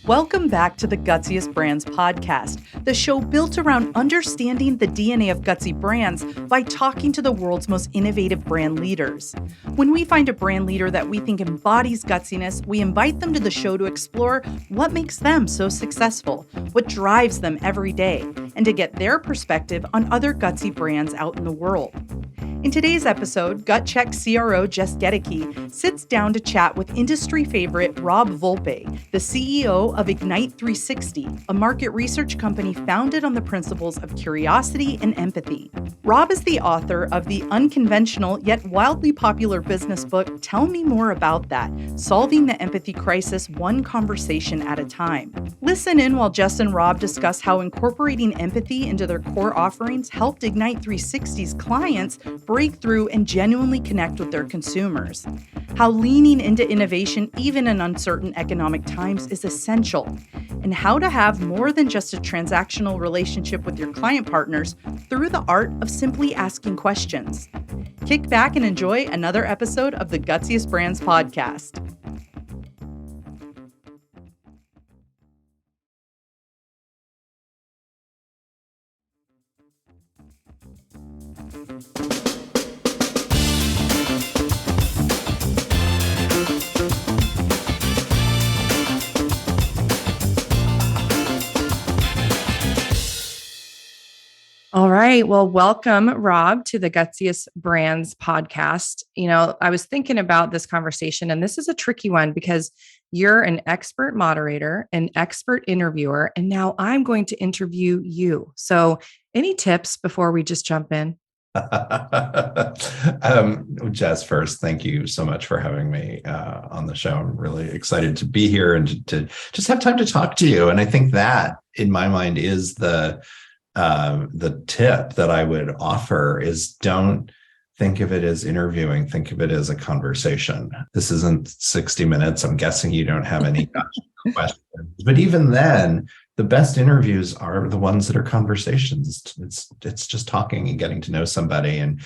Welcome back to the Gutsiest Brands podcast, the show built around understanding the DNA of gutsy brands by talking to the world's most innovative brand leaders. When we find a brand leader that we think embodies gutsiness, we invite them to the show to explore what makes them so successful, what drives them every day, and to get their perspective on other gutsy brands out in the world. In today's episode, GutCheck CRO Jess Gaedeke sits down to chat with industry favorite Rob Volpe, the CEO of Ignite 360, a market research company founded on the principles of curiosity and empathy. Rob is the author of the unconventional yet wildly popular business book, Tell Me More About That, Solving the Empathy Crisis One Conversation at a Time. Listen in while Jess and Rob discuss how incorporating empathy into their core offerings helped Ignite 360's clients break through and genuinely connect with their consumers. How leaning into innovation, even in uncertain economic times, is essential. And how to have more than just a transactional relationship with your client partners through the art of simply asking questions. Kick back and enjoy another episode of the Gutsiest Brands podcast. All right. Well, welcome, Rob, to the Gutsiest Brands podcast. I was thinking about this conversation, and this is a tricky one because you're an expert moderator, an expert interviewer, and now I'm going to interview you. So any tips before we just jump in? Jess, first, thank you so much for having me on the show. I'm really excited to be here and to just have time to talk to you. And I think that, in my mind, is the tip that I would offer is don't think of it as interviewing, think of it as a conversation. This isn't 60 minutes. I'm guessing you don't have any questions. But even then, the best interviews are the ones that are conversations. It's just talking and getting to know somebody and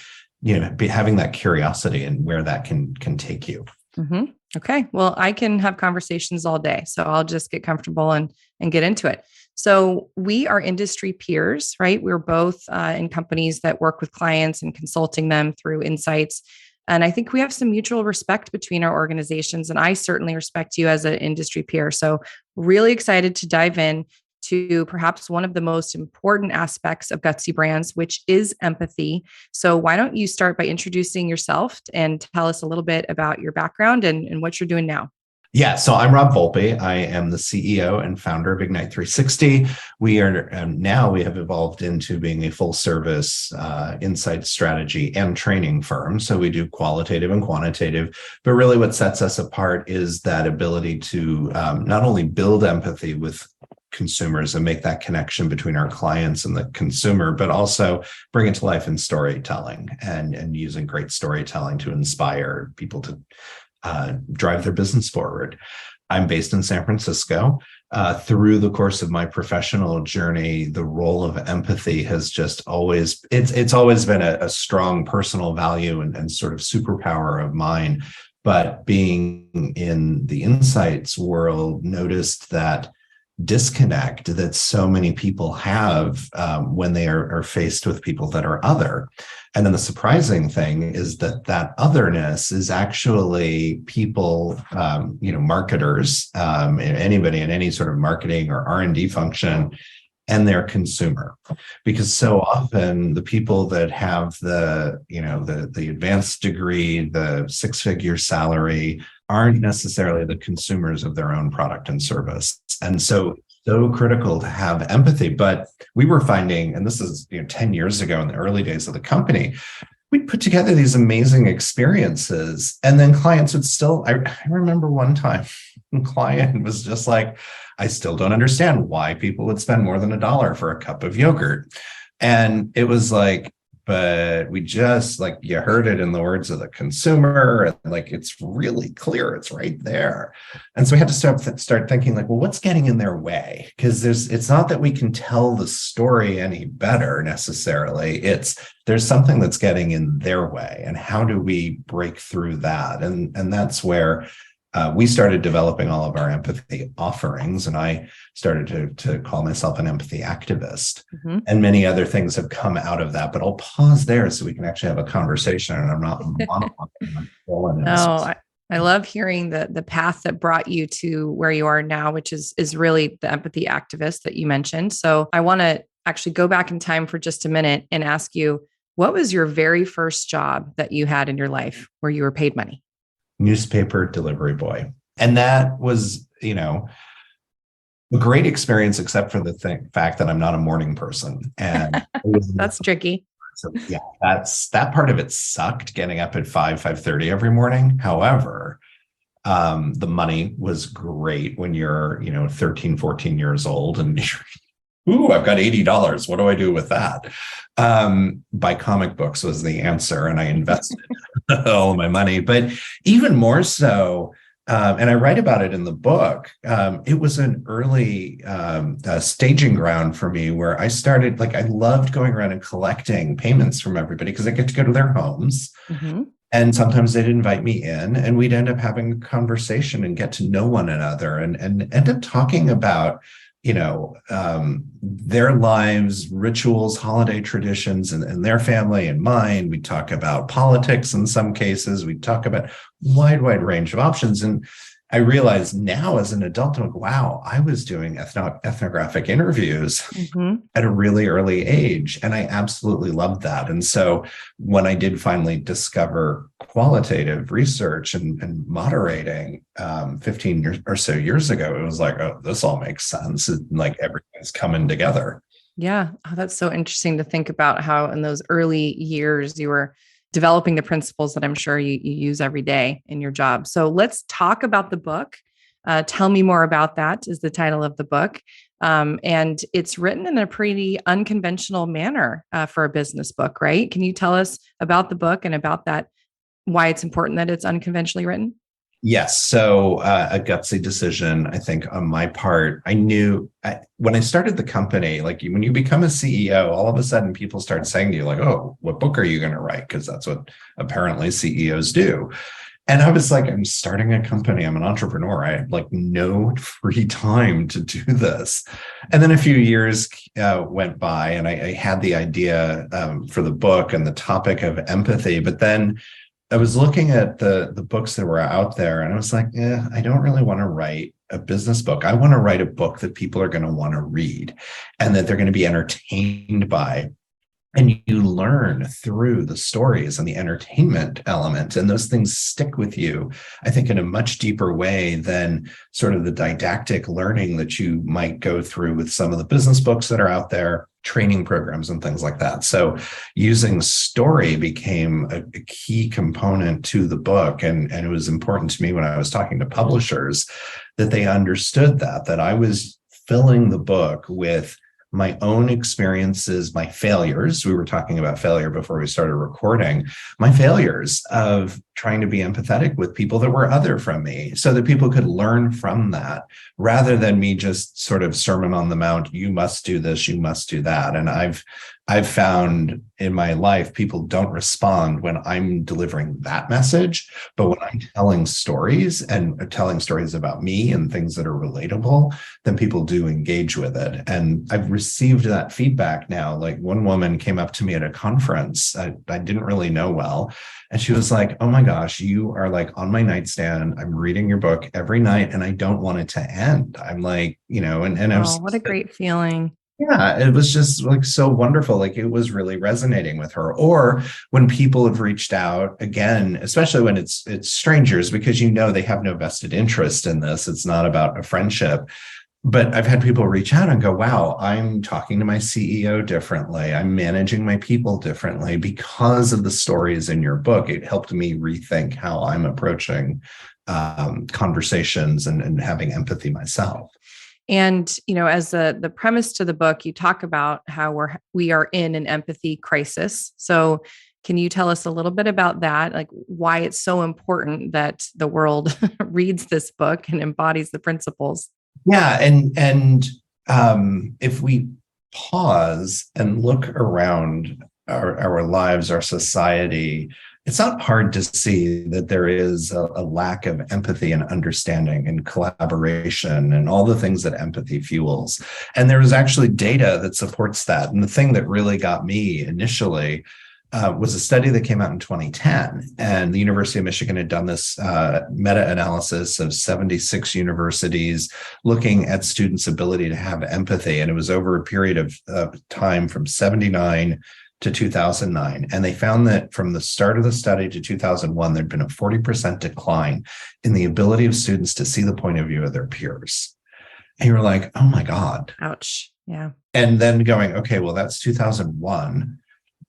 having that curiosity and where that can take you. Mm-hmm. Okay. Well, I can have conversations all day, so I'll just get comfortable and get into it. So we are industry peers, right? We're both in companies that work with clients and consulting them through insights. And I think we have some mutual respect between our organizations. And I certainly respect you as an industry peer. So really excited to dive in to perhaps one of the most important aspects of Gutsy Brands, which is empathy. So why don't you start by introducing yourself and tell us a little bit about your background and what you're doing now? Yeah, so I'm Rob Volpe. I am the CEO and founder of Ignite 360. We have evolved into being a full service insight strategy and training firm. So we do qualitative and quantitative, but really what sets us apart is that ability to not only build empathy with consumers and make that connection between our clients and the consumer, but also bring it to life in storytelling and using great storytelling to inspire people to drive their business forward. I'm based in San Francisco. Through the course of my professional journey, the role of empathy has just always been a strong personal value and sort of superpower of mine. But being in the insights world, noticed that disconnect that so many people have when they are faced with people that are other. And then the surprising thing is that otherness is actually people, marketers, anybody in any sort of marketing or R&D function, and their consumer. Because so often the people that have the advanced degree, the six-figure salary, aren't necessarily the consumers of their own product and service. And so critical to have empathy. But we were finding, and this is 10 years ago in the early days of the company, we'd put together these amazing experiences. And then clients would still, I remember one time, a client was just like, I still don't understand why people would spend more than $1 for a cup of yogurt. And it was like, but we just, like, you heard it in the words of the consumer, and like, it's really clear, it's right there. And so we had to start thinking, like, well, what's getting in their way? Because it's not that we can tell the story any better necessarily. There's something that's getting in their way, and how do we break through that? And that's where we started developing all of our empathy offerings, and I started to call myself an empathy activist. Mm-hmm. And many other things have come out of that. But I'll pause there so we can actually have a conversation, and I'm not monologuing. No, I love hearing the path that brought you to where you are now, which is really the empathy activist that you mentioned. So I want to actually go back in time for just a minute and ask you, what was your very first job that you had in your life where you were paid money? Newspaper delivery boy. And that was, a great experience, except for the fact that I'm not a morning person. And That's tricky. So yeah, that part of it sucked, getting up at 5:30 every morning. However, the money was great when you're, 13, 14 years old and ooh, I've got $80. What do I do with that? Buy comic books was the answer, and I invested all of my money. But even more so, and I write about it in the book, it was an early staging ground for me where I started, I loved going around and collecting payments from everybody because I get to go to their homes. Mm-hmm. And sometimes they'd invite me in, and we'd end up having a conversation and get to know one another and end up talking about their lives, rituals, holiday traditions, and their family and mine. We talk about politics in some cases. We talk about wide range of options. And I realize now as an adult, I'm like, wow, I was doing ethnographic interviews at a really early age. And I absolutely loved that. And so when I did finally discover qualitative research and moderating 15 years or so years ago, it was like, oh, this all makes sense. Like everything's coming together. Yeah. Oh, that's so interesting to think about how in those early years you were developing the principles that I'm sure you use every day in your job. So let's talk about the book. Tell Me More About That is the title of the book. And it's written in a pretty unconventional manner for a business book, right? Can you tell us about the book and about that, why it's important that it's unconventionally written? Yes. So a gutsy decision, I think, on my part. I knew when I started the company, like when you become a CEO, all of a sudden people start saying to you, like, oh, what book are you going to write? Because that's what apparently CEOs do. And I was like, I'm starting a company. I'm an entrepreneur. I have no free time to do this. And then a few years went by, and I had the idea for the book and the topic of empathy. But then I was looking at the books that were out there, and I was like, I don't really want to write a business book. I want to write a book that people are going to want to read and that they're going to be entertained by. And you learn through the stories and the entertainment element, and those things stick with you, I think, in a much deeper way than sort of the didactic learning that you might go through with some of the business books that are out there, training programs and things like that. So using story became a key component to the book. And it was important to me when I was talking to publishers that they understood that I was filling the book with my own experiences, my failures. We were talking about failure before we started recording, my failures of trying to be empathetic with people that were other from me so that people could learn from that rather than me just sort of Sermon on the Mount, you must do this, you must do that. And I've found in my life, people don't respond when I'm delivering that message, but when I'm telling stories and telling stories about me and things that are relatable, then people do engage with it. And I've received that feedback now. Like one woman came up to me at a conference I didn't really know well. And she was like, oh my gosh, you are on my nightstand. I'm reading your book every night and I don't want it to end. I'm like, and I was, what a great feeling. Yeah, it was just so wonderful. It was really resonating with her. Or when people have reached out again, especially when it's strangers, because they have no vested interest in this. It's not about a friendship. But I've had people reach out and go, wow, I'm talking to my CEO differently. I'm managing my people differently because of the stories in your book. It helped me rethink how I'm approaching conversations and having empathy myself. And, as the premise to the book, you talk about how we are in an empathy crisis. So can you tell us a little bit about that? Why it's so important that the world reads this book and embodies the principles? Yeah. And if we pause and look around our lives, our society, It's not hard to see that there is a lack of empathy and understanding and collaboration and all the things that empathy fuels. And there is actually data that supports that. And the thing that really got me initially was a study that came out in 2010. And the University of Michigan had done this meta-analysis of 76 universities looking at students' ability to have empathy. And it was over a period of time from 79 to 2009. And they found that from the start of the study to 2001, there'd been a 40% decline in the ability of students to see the point of view of their peers. And you're like, oh my God. Ouch. Yeah. And then going, okay, well, that's 2001.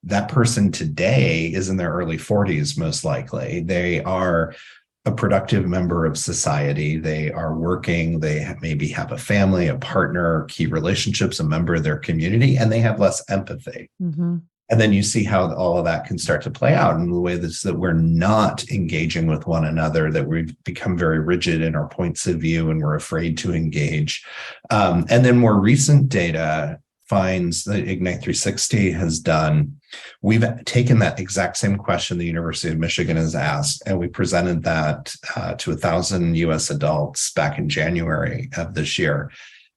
That person today is in their early 40s, most likely. They are a productive member of society. They are working. They maybe have a family, a partner, key relationships, a member of their community, and they have less empathy. Mm-hmm. And then you see how all of that can start to play out in the way that we're not engaging with one another, that we've become very rigid in our points of view and we're afraid to engage. And then more recent data finds that Ignite 360 has done. We've taken that exact same question the University of Michigan has asked, and we presented that to 1,000 US adults back in January of this year.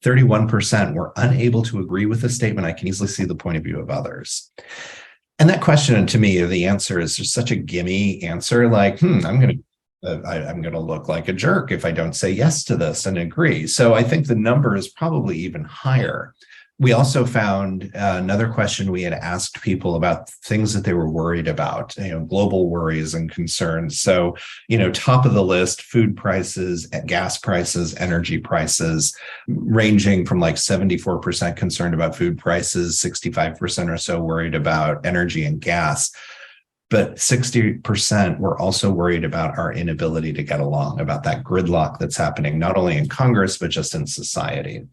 31% were unable to agree with the statement, I can easily see the point of view of others. And that question, to me, the answer is just such a gimme answer, like, I'm going to look like a jerk if I don't say yes to this and agree. So I think the number is probably even higher. We also found another question we had asked people about things that they were worried about, global worries and concerns. So, top of the list, food prices, gas prices, energy prices, ranging from like 74% concerned about food prices, 65% or so worried about energy and gas. But 60% were also worried about our inability to get along, about that gridlock that's happening, not only in Congress, but just in society.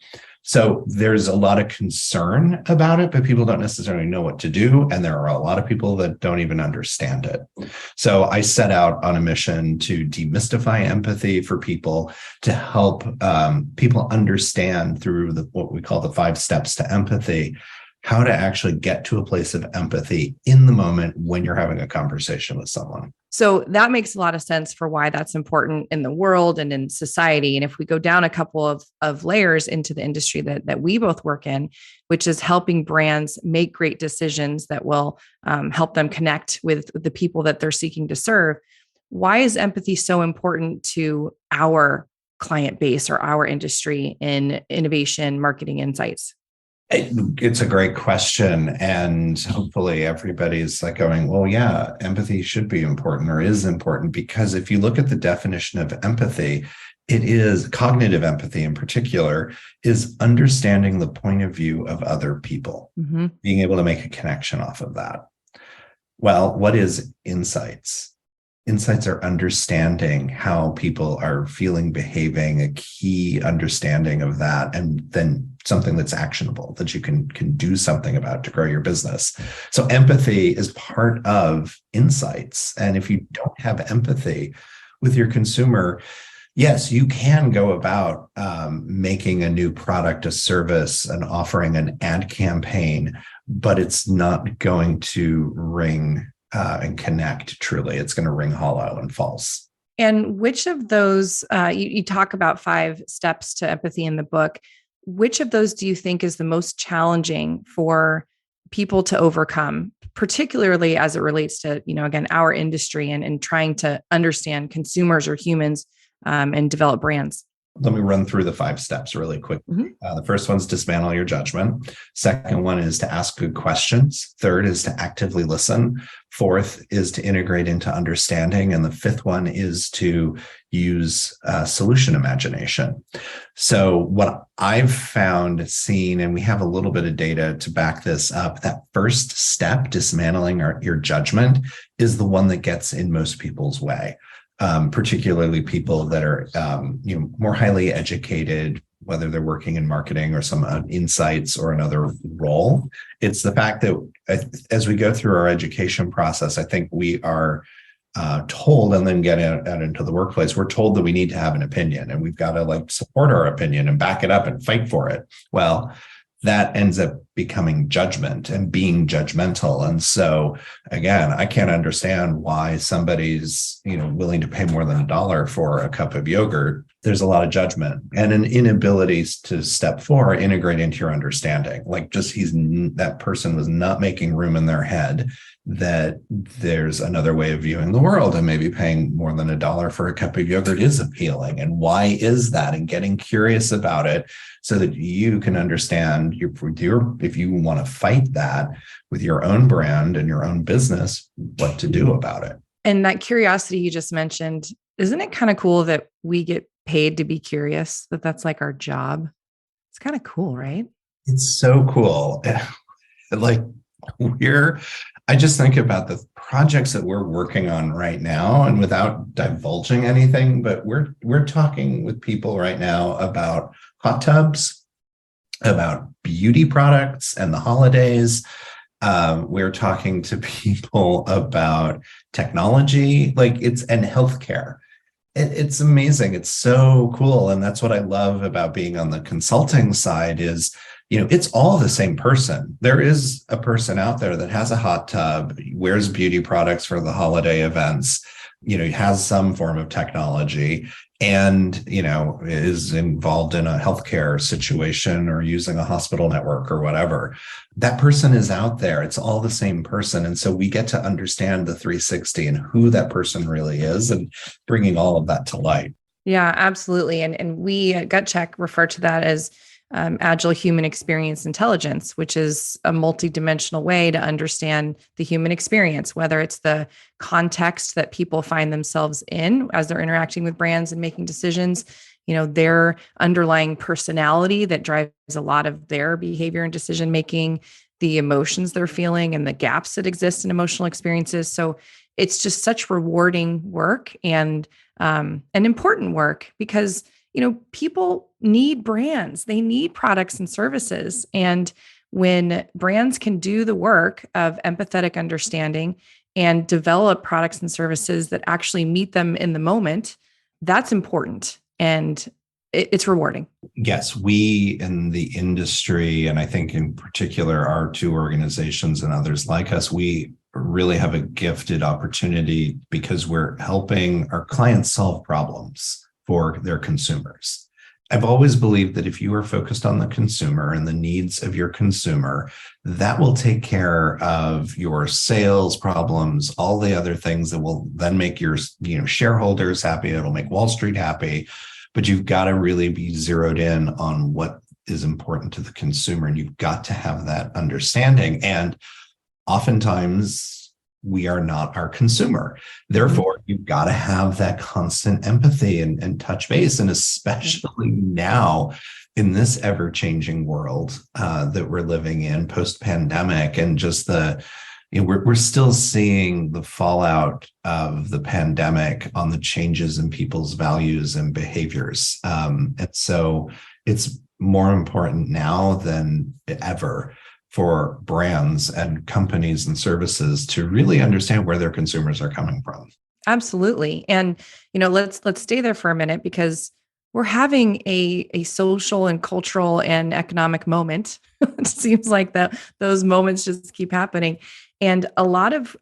So there's a lot of concern about it, but people don't necessarily know what to do. And there are a lot of people that don't even understand it. So I set out on a mission to demystify empathy for people, to help people understand through what we call the 5 steps to empathy, how to actually get to a place of empathy in the moment when you're having a conversation with someone. So that makes a lot of sense for why that's important in the world and in society. And if we go down a couple of layers into the industry that we both work in, which is helping brands make great decisions that will help them connect with the people that they're seeking to serve, why is empathy so important to our client base or our industry in innovation, marketing insights? It's a great question. And hopefully everybody's like going, well, yeah, empathy should be important or is important, because if you look at the definition of empathy, it is cognitive empathy in particular, is understanding the point of view of other people, being able to make a connection off of that. Well, what is insights? Insights are understanding how people are feeling, behaving, a key understanding of that, and then something that's actionable that you can do something about to grow your business. So empathy is part of insights. And if you don't have empathy with your consumer, yes, you can go about making a new product, a service, and offering an ad campaign, but it's not going to ring and connect truly. It's going to ring hollow and false. And which of those, you talk about 5 steps to empathy in the book, which of those do you think is the most challenging for people to overcome, particularly as it relates to, again, our industry and trying to understand consumers or humans and develop brands? Let me run through the 5 steps really quickly. The first one's dismantle your judgment. Second one is to ask good questions. Third is to actively listen. Fourth is to integrate into understanding. And the 5th one is to use solution imagination. So what I've seen, and we have a little bit of data to back this up, that first step, dismantling your judgment, is the one that gets in most people's way. Particularly people that are more highly educated, whether they're working in marketing or some insights or another role. It's the fact that as we go through our education process, I think we are told, and then get out into the workplace, we're told that we need to have an opinion and we've got to support our opinion and back it up and fight for it. Well, that ends up becoming judgment and being judgmental. And so again, I can't understand why somebody's, willing to pay more than $1 for a cup of yogurt. There's a lot of judgment and an inability to step forward, integrate into your understanding. Like that person was not making room in their head that there's another way of viewing the world, and maybe paying more than $1 for a cup of yogurt is appealing. And why is that? And getting curious about it so that you can understand if you want to fight that with your own brand and your own business, what to do about it. And that curiosity you just mentioned, isn't it kind of cool that we get paid to be curious, that's like our job? It's kind of cool, right? It's so cool. Like I just think about the projects that we're working on right now, and without divulging anything, but we're talking with people right now about hot tubs, about beauty products and the holidays. We're talking to people about technology, and healthcare. It's amazing. It's so cool. And that's what I love about being on the consulting side is, it's all the same person. There is a person out there that has a hot tub, wears beauty products for the holiday events, has some form of technology, and, is involved in a healthcare situation or using a hospital network or whatever. That person is out there. It's all the same person. And so we get to understand the 360 and who that person really is, and bringing all of that to light. Yeah, absolutely. And we at GutCheck refer to that as agile human experience intelligence, which is a multidimensional way to understand the human experience, whether it's the context that people find themselves in as they're interacting with brands and making decisions, their underlying personality that drives a lot of their behavior and decision making, the emotions they're feeling, and the gaps that exist in emotional experiences. So it's just such rewarding work and important work because people need brands. They need products and services. And when brands can do the work of empathetic understanding and develop products and services that actually meet them in the moment, that's important. And it's rewarding. Yes, we in the industry, and I think in particular our two organizations and others like us, we really have a gifted opportunity because we're helping our clients solve problems for their consumers. I've always believed that if you are focused on the consumer and the needs of your consumer, that will take care of your sales problems, all the other things that will then make your shareholders happy. It'll make Wall Street happy. But you've got to really be zeroed in on what is important to the consumer, and you've got to have that understanding. And oftentimes we are not our consumer. Therefore, you've got to have that constant empathy and touch base. And especially now in this ever-changing world that we're living in post-pandemic, and just we're still seeing the fallout of the pandemic on the changes in people's values and behaviors. And so it's more important now than ever for brands and companies and services to really understand where their consumers are coming from. Absolutely. And, let's stay there for a minute, because we're having a social and cultural and economic moment. It seems like those moments just keep happening. And a lot of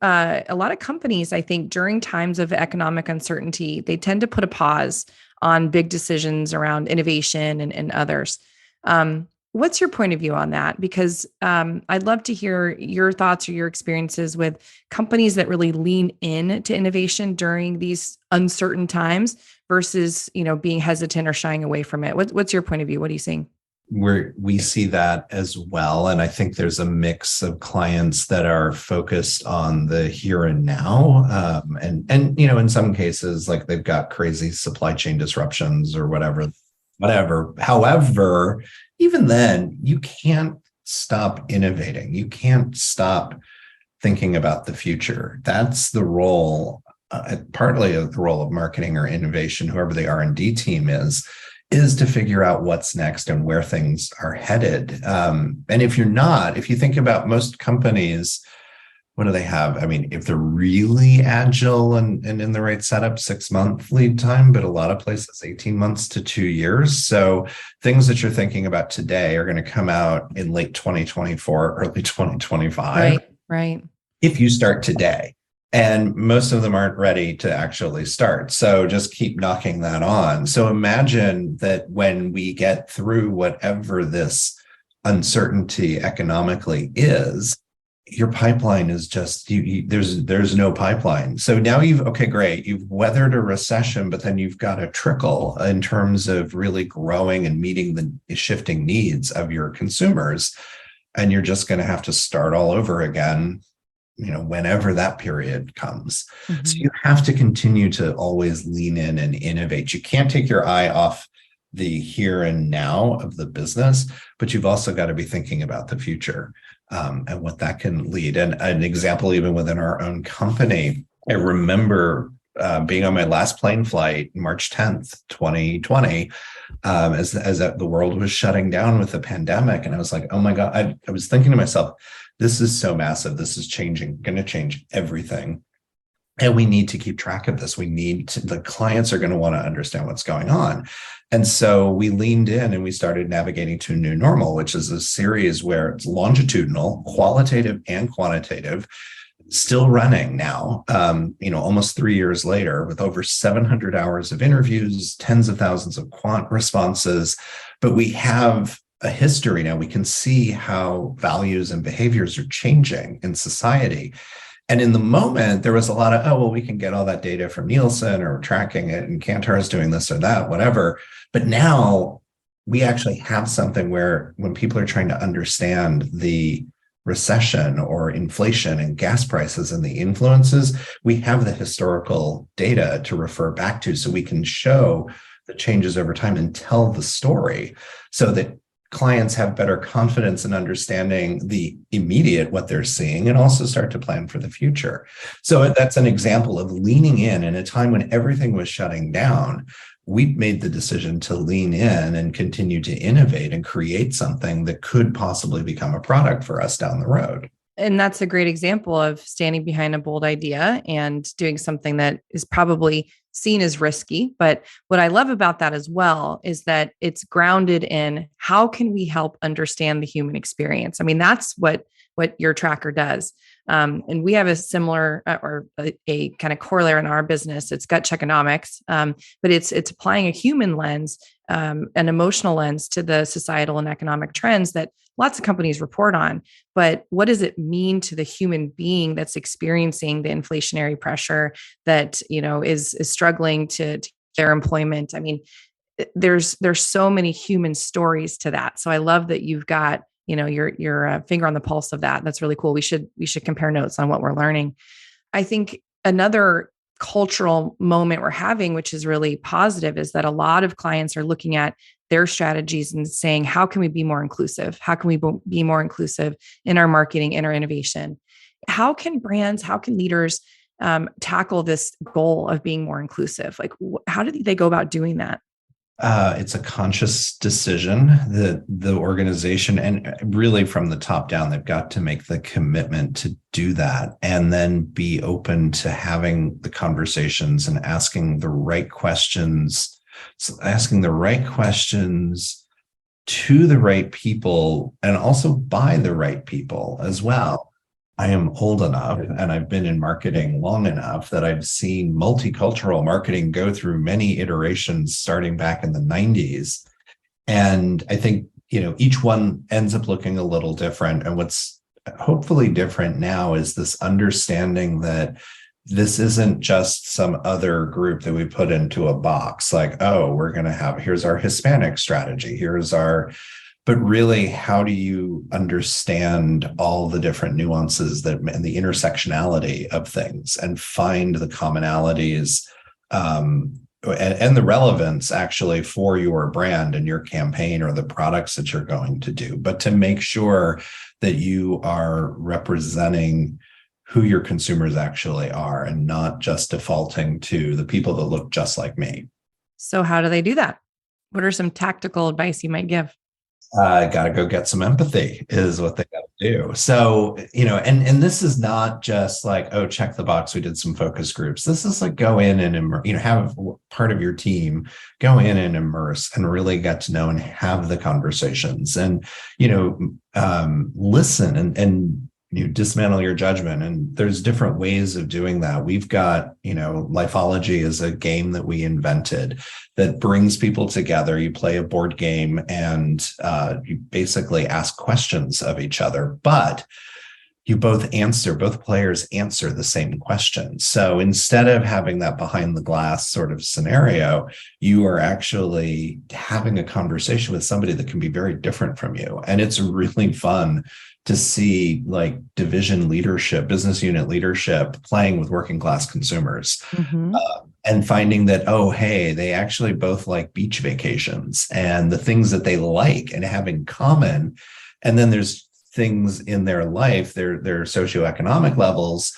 companies, I think, during times of economic uncertainty, they tend to put a pause on big decisions around innovation and others. What's your point of view on that? Because I'd love to hear your thoughts or your experiences with companies that really lean in to innovation during these uncertain times versus, being hesitant or shying away from it. What's your point of view? What are you seeing? We see that as well. And I think there's a mix of clients that are focused on the here and now. And in some cases, like they've got crazy supply chain disruptions or whatever. However, even then, you can't stop innovating. You can't stop thinking about the future. That's the role, partly of the role of marketing or innovation, whoever the R&D team is to figure out what's next and where things are headed. And if you think about most companies, what do they have? I mean, if they're really agile and in the right setup, 6-month lead time, but a lot of places 18 months to 2 years. So things that you're thinking about today are going to come out in late 2024, early 2025. Right. If you start today. And most of them aren't ready to actually start. So just keep knocking that on. So imagine that when we get through whatever this uncertainty economically is, your pipeline is just there's no pipeline. So now great, you've weathered a recession, but then you've got a trickle in terms of really growing and meeting the shifting needs of your consumers, and you're just going to have to start all over again, whenever that period comes. Mm-hmm. So you have to continue to always lean in and innovate. You can't take your eye off the here and now of the business, but you've also got to be thinking about the future. And what that can lead. And an example, even within our own company, I remember being on my last plane flight, March 10th, 2020, as the world was shutting down with the pandemic. And I was like, oh my God, I was thinking to myself, this is so massive. This is going to change everything. And we need to keep track of this. The clients are going to want to understand what's going on. And so we leaned in and we started navigating to New Normal, which is a series where it's longitudinal, qualitative and quantitative, still running now, almost 3 years later, with over 700 hours of interviews, tens of thousands of quant responses. But we have a history now. We can see how values and behaviors are changing in society. And in the moment, there was a lot of, we can get all that data from Nielsen or tracking it, and Kantar is doing this or that, whatever. But now we actually have something where when people are trying to understand the recession or inflation and gas prices and the influences, we have the historical data to refer back to, so we can show the changes over time and tell the story so that clients have better confidence in understanding the immediate, what they're seeing, and also start to plan for the future. So that's an example of leaning in a time when everything was shutting down. We made the decision to lean in and continue to innovate and create something that could possibly become a product for us down the road. And that's a great example of standing behind a bold idea and doing something that is probably seen as risky. But what I love about that as well is that it's grounded in how can we help understand the human experience? I mean, that's what your tracker does. And we have a similar or a kind of corollary in our business. It's GutCheckonomics, but it's applying a human lens, an emotional lens to the societal and economic trends that lots of companies report on. But what does it mean to the human being that's experiencing the inflationary pressure that is struggling to their employment? I mean, there's so many human stories to that. So I love that you've got your finger on the pulse of that. That's really cool. We should compare notes on what we're learning. I think another cultural moment we're having, which is really positive, is that a lot of clients are looking at their strategies and saying, how can we be more inclusive? How can we be more inclusive in our marketing, in our innovation? How can leaders tackle this goal of being more inclusive? Like, how do they go about doing that? It's a conscious decision that the organization, and really from the top down, they've got to make the commitment to do that, and then be open to having the conversations and asking the right questions to the right people, and also by the right people as well. I am old enough and I've been in marketing long enough that I've seen multicultural marketing go through many iterations starting back in the 90s. And I think, each one ends up looking a little different. And what's hopefully different now is this understanding that this isn't just some other group that we put into a box like, here's our Hispanic strategy, but really, how do you understand all the different nuances and the intersectionality of things and find the commonalities and the relevance actually for your brand and your campaign or the products that you're going to do, but to make sure that you are representing who your consumers actually are and not just defaulting to the people that look just like me. So how do they do that? What are some tactical advice you might give? Got to go get some empathy is what they got to do. So, and this is not just like, oh, check the box. We did some focus groups. This is like go in and, have part of your team go in and immerse and really get to know and have the conversations and, listen and you dismantle your judgment. And there's different ways of doing that. We've got, Lifeology is a game that we invented that brings people together. You play a board game and you basically ask questions of each other, but both players answer the same question. So instead of having that behind the glass sort of scenario, you are actually having a conversation with somebody that can be very different from you. And it's really fun to see like division leadership, business unit leadership playing with working class consumers and finding that, oh, hey, they actually both like beach vacations and the things that they like and have in common. And then there's things in their life, their socioeconomic levels,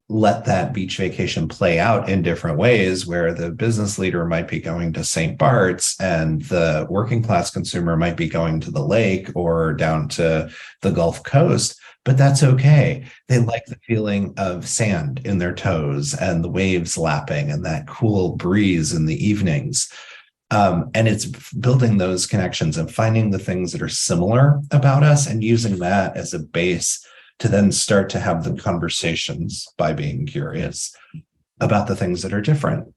let that beach vacation play out in different ways where the business leader might be going to St. Bart's and the working class consumer might be going to the lake or down to the Gulf Coast, but that's okay. They like the feeling of sand in their toes and the waves lapping and that cool breeze in the evenings. And it's building those connections and finding the things that are similar about us and using that as a base to then start to have the conversations by being curious about the things that are different.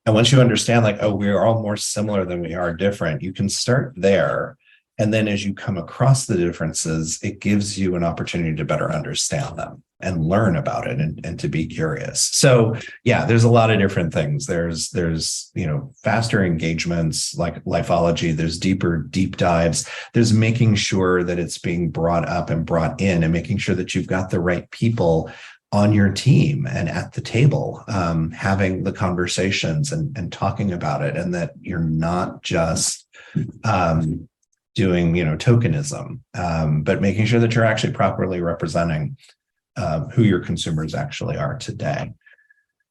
And once you understand, like, oh, we're all more similar than we are different, you can start there. And then as you come across the differences, it gives you an opportunity to better understand them and learn about it and to be curious. So yeah, there's a lot of different things. There's faster engagements like Lifeology. There's deep dives. There's making sure that it's being brought up and brought in and making sure that you've got the right people on your team and at the table, having the conversations and talking about it, and that you're not just doing tokenism, but making sure that you're actually properly representing who your consumers actually are today.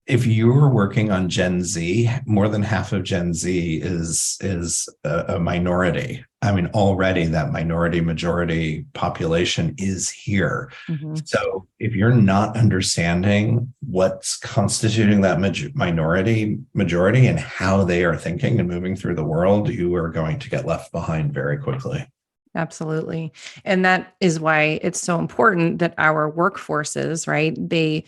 If you're working on Gen Z, more than half of Gen Z is a minority. I mean, already that majority population is here. So if you're not understanding what's constituting that majority and how they are thinking and moving through the world, you are going to get left behind very quickly. Absolutely. And that is why it's so important that our workforces, right, they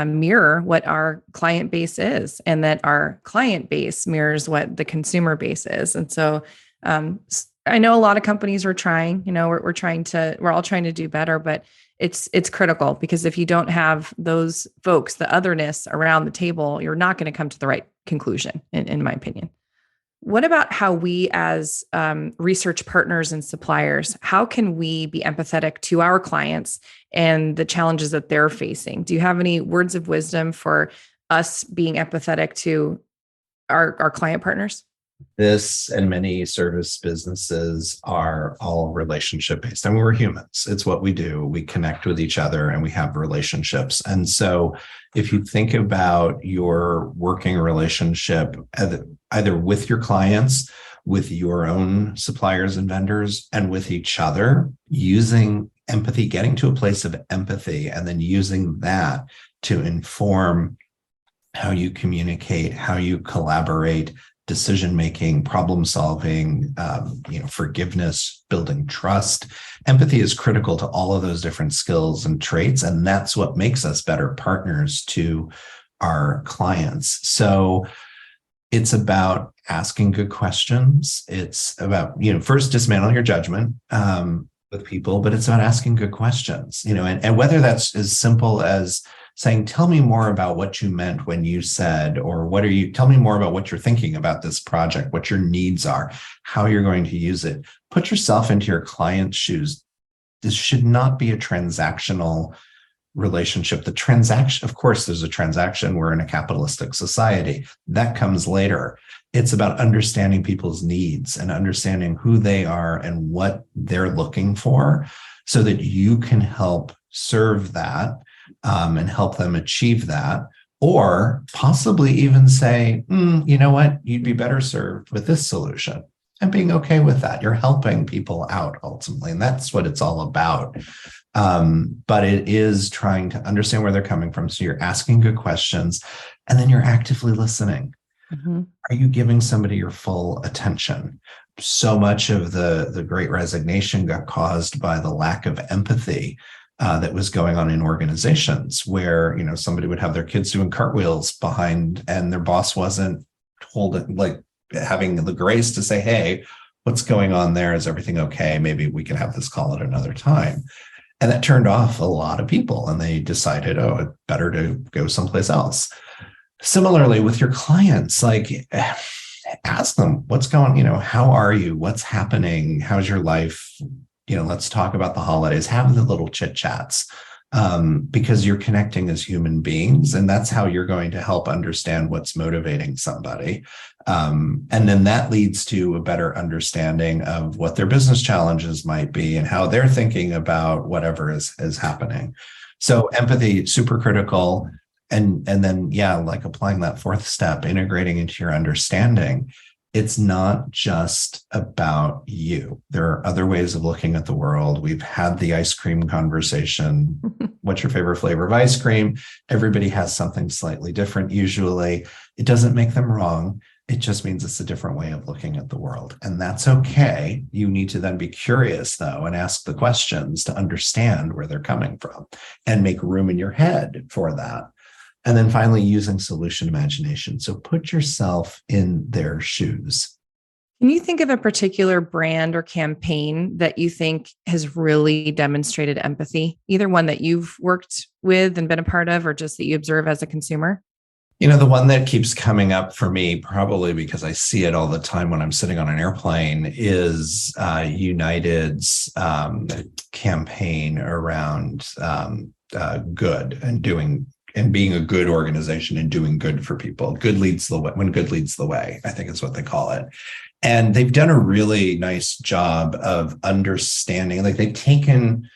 mirror what our client base is, and that our client base mirrors what the consumer base is. And so I know a lot of companies are trying, we're all trying to do better, but it's critical, because if you don't have those folks, the otherness around the table, you're not going to come to the right conclusion, in my opinion. What about how we as research partners and suppliers, how can we be empathetic to our clients and the challenges that they're facing? Do you have any words of wisdom for us being empathetic to our client partners? This and many service businesses are all relationship based. I mean, we're humans. It's what we do. We connect with each other and we have relationships. And so if you think about your working relationship, either with your clients, with your own suppliers and vendors, and with each other, using empathy, getting to a place of empathy, and then using that to inform how you communicate, how you collaborate, decision-making, problem-solving, forgiveness, building trust. Empathy is critical to all of those different skills and traits, and that's what makes us better partners to our clients. So it's about asking good questions. It's about, first dismantle your judgment with people, but it's about asking good questions, and whether that's as simple as saying, tell me more about what you meant when you said, or tell me more about what you're thinking about this project, what your needs are, how you're going to use it. Put yourself into your client's shoes. This should not be a transactional relationship. The transaction, of course, there's a transaction. We're in a capitalistic society. That comes later. It's about understanding people's needs and understanding who they are and what they're looking for, so that you can help serve that and help them achieve that, or possibly even say, you know what, you'd be better served with this solution. and being okay with that. You're helping people out ultimately, and that's what it's all about. But it is trying to understand where they're coming from. So you're asking good questions, and then you're actively listening. Mm-hmm. Are you giving somebody your full attention? So much of the Great Resignation got caused by the lack of empathy that was going on in organizations, where somebody would have their kids doing cartwheels behind, and their boss wasn't having the grace to say, "Hey, what's going on there? Is everything okay? Maybe we can have this call at another time." And that turned off a lot of people, and they decided, oh, it's better to go someplace else. Similarly, with your clients, ask them what's going, how are you? What's happening? How's your life? Let's talk about the holidays, have the little chit chats, because you're connecting as human beings, and that's how you're going to help understand what's motivating somebody. And then that leads to a better understanding of what their business challenges might be and how they're thinking about whatever is happening. So empathy, super critical. And then, applying that fourth step, integrating into your understanding. It's not just about you. There are other ways of looking at the world. We've had the ice cream conversation. What's your favorite flavor of ice cream? Everybody has something slightly different usually. It doesn't make them wrong. It just means it's a different way of looking at the world. And that's okay. You need to then be curious, though, and ask the questions to understand where they're coming from and make room in your head for that. And then finally, using solution imagination. So put yourself in their shoes. Can you think of a particular brand or campaign that you think has really demonstrated empathy? Either one that you've worked with and been a part of, or just that you observe as a consumer? The one that keeps coming up for me, probably because I see it all the time when I'm sitting on an airplane, is United's campaign around good and being a good organization and doing good for people. Good leads the way. When good leads the way, I think is what they call it. And they've done a really nice job of understanding, they've taken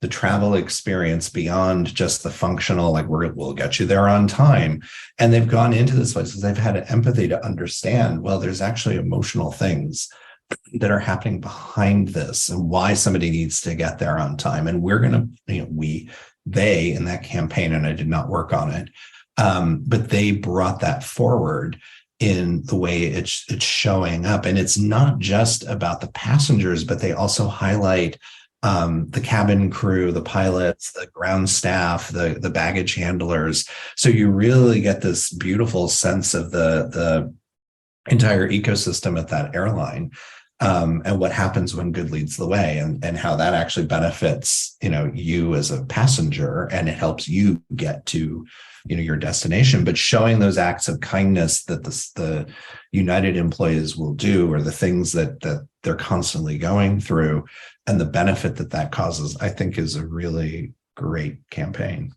the travel experience beyond just the functional, we'll get you there on time. And they've gone into this place because they've had empathy to understand, well, there's actually emotional things that are happening behind this and why somebody needs to get there on time. And we're going to, they in that campaign, and I did not work on it, but they brought that forward in the way it's showing up. And it's not just about the passengers, but they also highlight the cabin crew, the pilots, the ground staff, the baggage handlers. So you really get this beautiful sense of the entire ecosystem at that airline. And what happens when good leads the way, and how that actually benefits, you as a passenger, and it helps you get to, your destination. But showing those acts of kindness that the United employees will do, or the things that they're constantly going through, and the benefit that causes, I think is a really great campaign.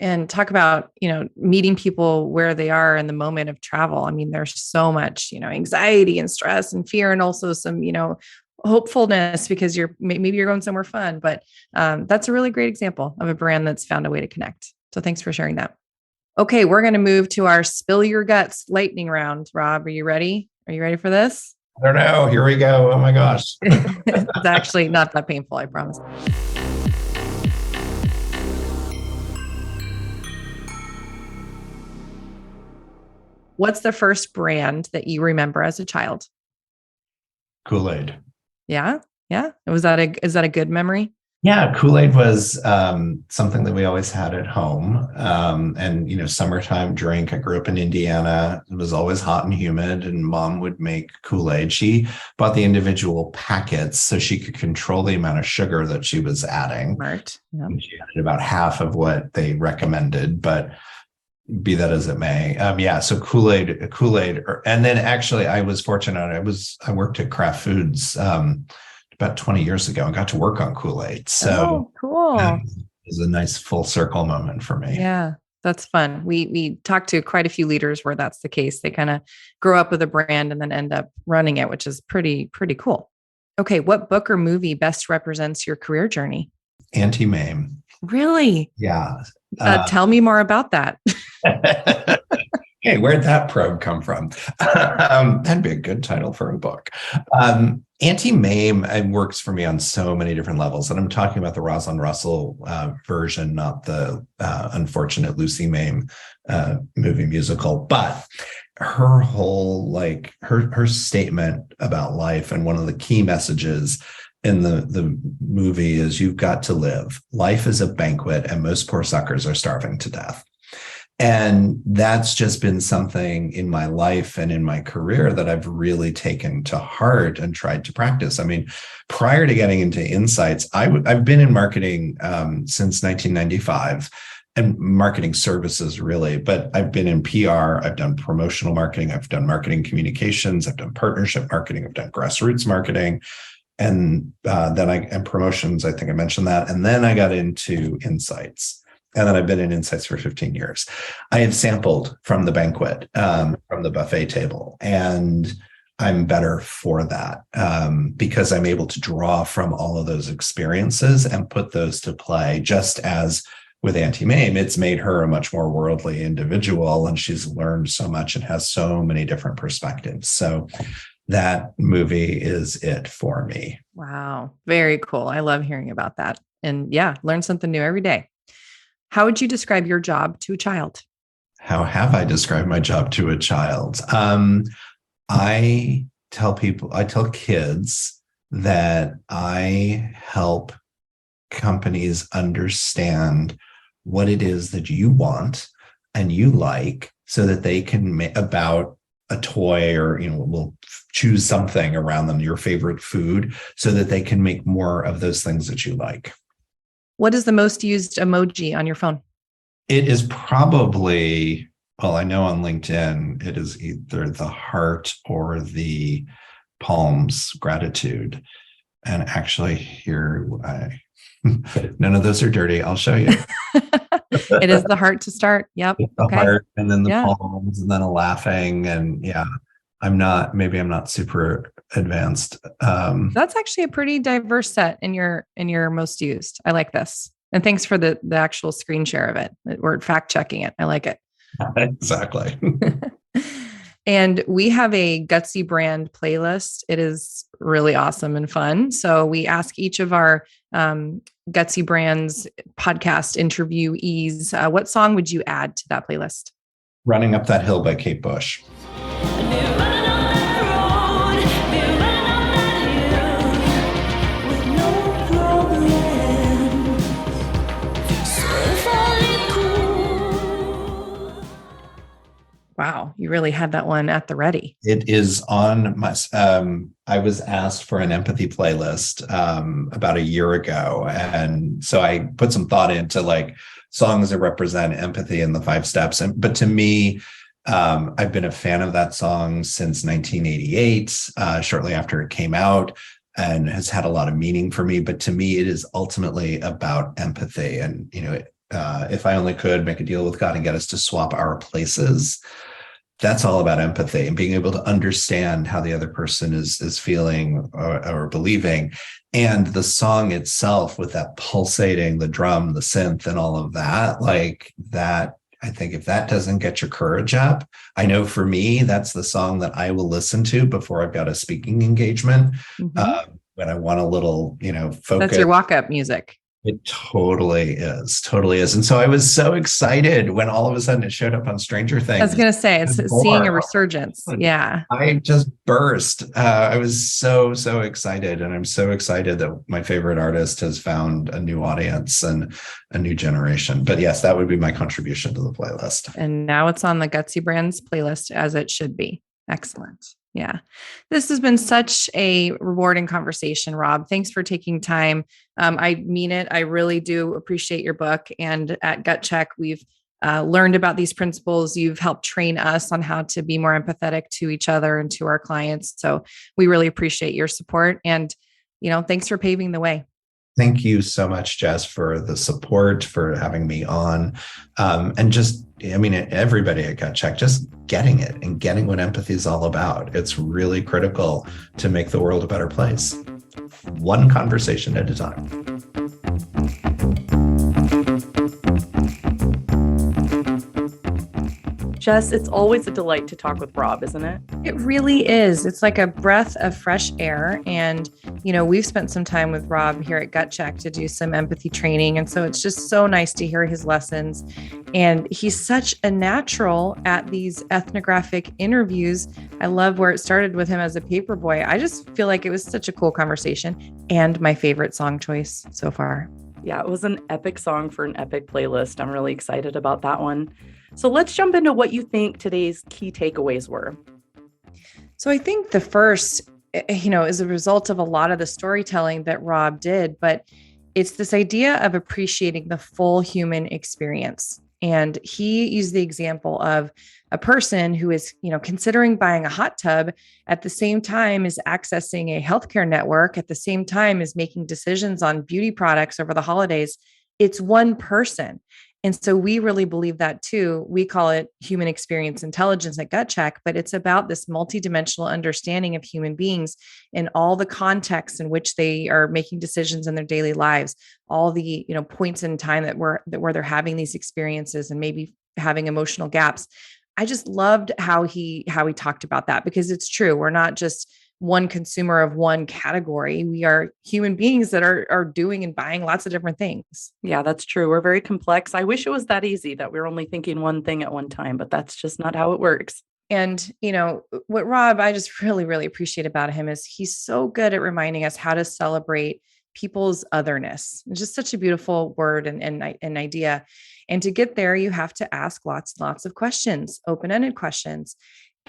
And talk about, meeting people where they are in the moment of travel. I mean, there's so much, anxiety and stress and fear, and also some, hopefulness because maybe you're going somewhere fun, but that's a really great example of a brand that's found a way to connect. So thanks for sharing that. Okay. We're going to move to our spill your guts lightning round. Rob, are you ready? Are you ready for this? I don't know. Here we go. Oh my gosh. It's actually not that painful, I promise. What's the first brand that you remember as a child? Kool-Aid. Yeah. Is that a good memory? Yeah, Kool-Aid was something that we always had at home. And, summertime drink. I grew up in Indiana. It was always hot and humid, and Mom would make Kool-Aid. She bought the individual packets so she could control the amount of sugar that she was adding. Smart. Yeah. She added about half of what they recommended, but be that as it may. So Kool-Aid, and then actually I was fortunate. I worked at Kraft Foods about 20 years ago and got to work on Kool-Aid. So cool. It was a nice full circle moment for me. Yeah, that's fun. We talked to quite a few leaders where that's the case. They kind of grow up with a brand and then end up running it, which is pretty cool. Okay. What book or movie best represents your career journey? Auntie Mame. Really? Yeah. Tell me more about that. Hey, where'd that probe come from? That'd be a good title for a book. Anti-MAME works for me on so many different levels. And I'm talking about the Rosalind Russell version, not the unfortunate Lucy Mame movie musical. But her whole, her statement about life, and one of the key messages in the movie is, you've got to live. Life is a banquet, and most poor suckers are starving to death. And that's just been something in my life and in my career that I've really taken to heart and tried to practice. I mean, prior to getting into insights, I've been in marketing since 1995, and marketing services really, but I've been in PR, I've done promotional marketing, I've done marketing communications, I've done partnership marketing, I've done grassroots marketing, and and promotions, I think I mentioned that. And then I got into insights. And then I've been in insights for 15 years. I have sampled from the banquet, from the buffet table, and I'm better for that because I'm able to draw from all of those experiences and put those to play. Just as with Anti-MAME, it's made her a much more worldly individual, and she's learned so much and has so many different perspectives. So that movie is it for me. Wow. Very cool. I love hearing about that. And yeah, learn something new every day. How would you describe your job to a child? How have I described my job to a child? I tell kids that I help companies understand what it is that you want and you like, so that they can about a toy, or will choose something around them, your favorite food, so that they can make more of those things that you like. What is the most used emoji on your phone? It is probably, well, I know on LinkedIn, it is either the heart or the palms, gratitude. And actually here, none of those are dirty. I'll show you. It is the heart to start. Yep. The heart, and then the palms, and then a laughing. And I'm not super advanced. That's actually a pretty diverse set in your most used. I like this. And thanks for the actual screen share of it. We're fact checking it. I like it. Exactly. And we have a Gutsy brand playlist. It is really awesome and fun. So we ask each of our Gutsy brands podcast interviewees, what song would you add to that playlist? Running Up That Hill by Kate Bush. Wow, you really had that one at the ready. It is on my, I was asked for an empathy playlist about a year ago. And so I put some thought into songs that represent empathy and the 5 steps. But to me, I've been a fan of that song since 1988, shortly after it came out, and has had a lot of meaning for me. But to me, it is ultimately about empathy. And, if I only could make a deal with God and get us to swap our places, that's all about empathy and being able to understand how the other person is feeling or believing. And the song itself, with that pulsating, the drum, the synth, and all of that, that, I think if that doesn't get your courage up, I know for me, that's the song that I will listen to before I've got a speaking engagement. Mm-hmm. When I want a little, focus. That's your walk-up music. It totally is. And so I was so excited when all of a sudden it showed up on Stranger Things. I was going to say, it's seeing a resurgence. Yeah. I just burst. I was so excited. And I'm so excited that my favorite artist has found a new audience and a new generation. But yes, that would be my contribution to the playlist. And now it's on the Gutsy Brands playlist, as it should be. Excellent. Yeah. This has been such a rewarding conversation, Rob. Thanks for taking time. I mean it. I really do appreciate your book. And at GutCheck, we've learned about these principles. You've helped train us on how to be more empathetic to each other and to our clients. So we really appreciate your support. And, thanks for paving the way. Thank you so much, Jess, for the support, for having me on. And just, everybody at GutCheck, just getting it and getting what empathy is all about. It's really critical to make the world a better place, one conversation at a time. Jess, it's always a delight to talk with Rob, isn't it? It really is. It's like a breath of fresh air. And, we've spent some time with Rob here at GutCheck to do some empathy training. And so it's just so nice to hear his lessons. And he's such a natural at these ethnographic interviews. I love where it started with him as a paper boy. I just feel like it was such a cool conversation and my favorite song choice so far. Yeah, it was an epic song for an epic playlist. I'm really excited about that one. So let's jump into what you think today's key takeaways were. So I think the first, is a result of a lot of the storytelling that Rob did, but it's this idea of appreciating the full human experience. And he used the example of a person who is, considering buying a hot tub at the same time as accessing a healthcare network, at the same time as making decisions on beauty products over the holidays. It's one person. And so we really believe that too. We call it human experience intelligence at GutCheck, but it's about this multidimensional understanding of human beings in all the contexts in which they are making decisions in their daily lives, all the, points in time where they're having these experiences and maybe having emotional gaps. I just loved how he talked about that, because it's true. We're not just one consumer of one category. We are human beings that are doing and buying lots of different things. Yeah, that's true. We're very complex. I wish it was that easy, that we're only thinking one thing at one time, but that's just not how it works. And, what Rob, I just really, really appreciate about him is he's so good at reminding us how to celebrate people's otherness. It's just such a beautiful word and idea. And to get there, you have to ask lots and lots of questions, open-ended questions.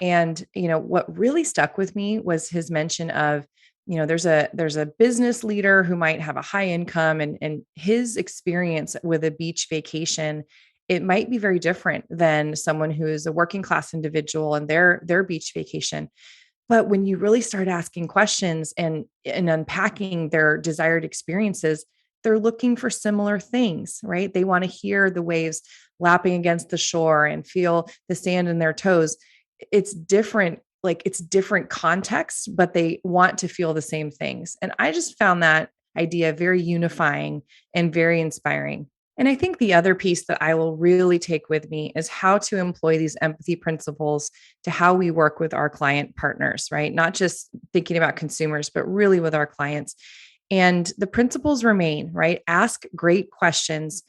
And, what really stuck with me was his mention of, there's a business leader who might have a high income and his experience with a beach vacation, it might be very different than someone who is a working class individual and their beach vacation. But when you really start asking questions and unpacking their desired experiences, they're looking for similar things, right? They want to hear the waves lapping against the shore and feel the sand in their toes. It's different contexts, but they want to feel the same things. And I just found that idea very unifying and very inspiring. And I think the other piece that I will really take with me is how to employ these empathy principles to how we work with our client partners, right? Not just thinking about consumers, but really with our clients. And the principles remain, right? Ask great questions,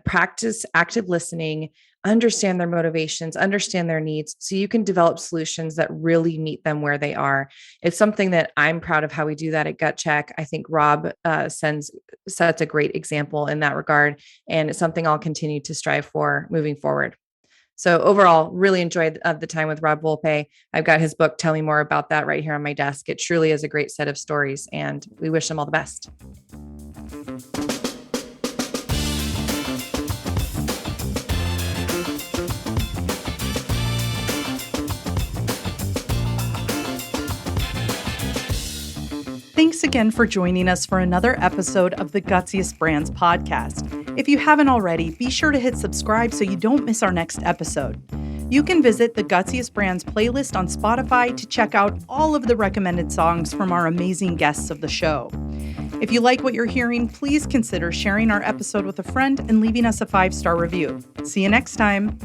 practice active listening, understand their motivations, understand their needs, so you can develop solutions that really meet them where they are. It's something that I'm proud of how we do that at GutCheck. I think Rob sets a great example in that regard, and it's something I'll continue to strive for moving forward. So overall, really enjoyed the time with Rob Volpe. I've got his book, Tell Me More About That, right here on my desk. It truly is a great set of stories, and we wish him all the best. Thanks again for joining us for another episode of the Gutsiest Brands podcast. If you haven't already, be sure to hit subscribe so you don't miss our next episode. You can visit the Gutsiest Brands playlist on Spotify to check out all of the recommended songs from our amazing guests of the show. If you like what you're hearing, please consider sharing our episode with a friend and leaving us a 5-star review. See you next time.